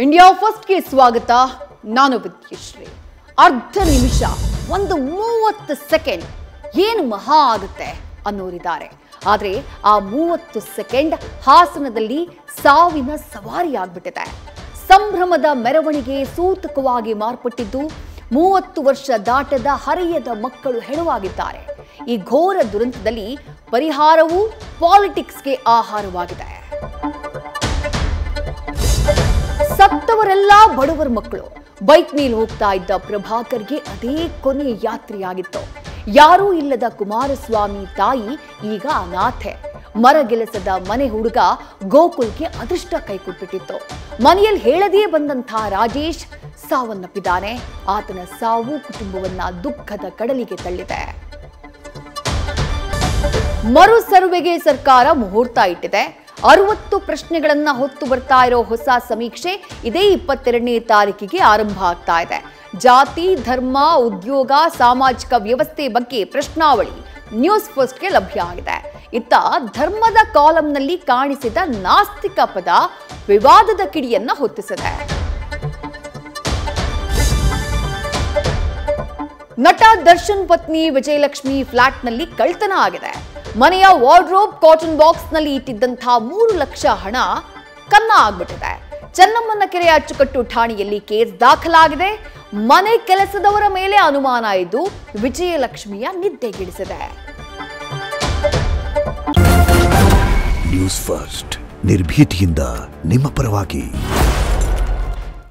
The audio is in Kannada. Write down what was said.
ಇಂಡಿಯಾ ಫಸ್ಟ್ಗೆ ಸ್ವಾಗತ. ನಾನು ವಿದ್ಯಶ್ರೀ. ಅರ್ಧ ನಿಮಿಷ, ಒಂದು 30 ಸೆಕೆಂಡ್ ಏನು ಮಹಾ ಆಗುತ್ತೆ ಅನ್ನೋರಿದ್ದಾರೆ. ಆದರೆ ಆ 30 ಸೆಕೆಂಡ್ ಹಾಸನದಲ್ಲಿ ಸಾವಿನ ಸವಾರಿ ಆಗ್ಬಿಟ್ಟಿದೆ. ಸಂಭ್ರಮದ ಮೆರವಣಿಗೆ ಸೂತಕವಾಗಿ ಮಾರ್ಪಟ್ಟಿದ್ದು 30 ವರ್ಷ ದಾಟದ ಹರೆಯದ ಮಕ್ಕಳು ಹೆಣವಾಗಿದ್ದಾರೆ. ಈ ಘೋರ ದುರಂತದಲ್ಲಿ ಪರಿಹಾರವೂ ಪಾಲಿಟಿಕ್ಸ್ಗೆ ಆಹಾರವಾಗಿದೆ. ಸತ್ತವರೆಲ್ಲ ಬಡವರ ಮಕ್ಕಳು. ಬೈಕ್ ಮೇಲೆ ಹೋಗ್ತಾ ಇದ್ದ ಪ್ರಭಾಕರ್ಗೆ ಅದೇ ಕೊನೆಯ ಯಾತ್ರೆಯಾಗಿತ್ತು. ಯಾರೂ ಇಲ್ಲದ ಕುಮಾರಸ್ವಾಮಿ ತಾಯಿ ಈಗ ಅನಾಥೆ. ಮರಗೆಲಸದ ಮನೆ ಹುಡುಗ ಗೋಕುಲ್ಗೆ ಅದೃಷ್ಟ ಕೈಕೊಟ್ಬಿಟ್ಟಿತ್ತು. ಮನೆಯಲ್ಲಿ ಹೇಳದೇ ಬಂದಂಥ ರಾಜೇಶ್ ಸಾವನ್ನಪ್ಪಿದ್ದಾನೆ. ಆತನ ಸಾವು ಕುಟುಂಬವನ್ನ ದುಃಖದ ಕಡಲಿಗೆ ತಳ್ಳಿದೆ. ಮರು ಸರ್ವೆಗೆ ಸರ್ಕಾರ ಮುಹೂರ್ತ ಇಟ್ಟಿದೆ. 60 ಪ್ರಶ್ನೆಗಳನ್ನ ಹೊತ್ತು ಬರ್ತಾ ಇರೋ ಹೊಸ ಸಮೀಕ್ಷೆ ಇದೇ 22ನೇ ತಾರೀಕಿಗೆ ಆರಂಭ ಆಗ್ತಾ ಇದೆ. ಜಾತಿ, ಧರ್ಮ, ಉದ್ಯೋಗ, ಸಾಮಾಜಿಕ ವ್ಯವಸ್ಥೆ ಬಗ್ಗೆ ಪ್ರಶ್ನಾವಳಿ ನ್ಯೂಸ್ ಫಸ್ಟ್ಗೆ ಲಭ್ಯ ಆಗಿದೆ. ಇತ್ತ ಧರ್ಮದ ಕಾಲಂನಲ್ಲಿ ಕಾಣಿಸಿದ ನಾಸ್ತಿಕ ಪದ ವಿವಾದದ ಕಿಡಿಯನ್ನ ಹೊತ್ತಿಸಿದೆ. ನಟ ದರ್ಶನ್ ಪತ್ನಿ ವಿಜಯಲಕ್ಷ್ಮಿ ಫ್ಲಾಟ್ನಲ್ಲಿ ಕಳ್ತನ ಆಗಿದೆ. ಮನೆಯ ವಾರ್ಡ್ರೋಬ್ ಕಾಟನ್ ಬಾಕ್ಸ್ ನಲ್ಲಿ ಇಟ್ಟಿದ್ದಂಥ 3 ಲಕ್ಷ ಹಣ ಕನ್ನ ಆಗ್ಬಿಟ್ಟಿದೆ. ಚೆನ್ನಮ್ಮನ ಕೆರೆಯ ಅಚ್ಚುಕಟ್ಟು ಠಾಣೆಯಲ್ಲಿ ಕೇಸ್ ದಾಖಲಾಗಿದೆ. ಮನೆ ಕೆಲಸದವರ ಮೇಲೆ ಅನುಮಾನ ಇದ್ದು ವಿಜಯಲಕ್ಷ್ಮಿಯ ನಿದ್ದೆಗೆಡಿಸಿದೆ. ನ್ಯೂಸ್ ಫಸ್ಟ್ ನಿರ್ಭೀತಿಯಿಂದ ನಿಮ್ಮ ಪರವಾಗಿ.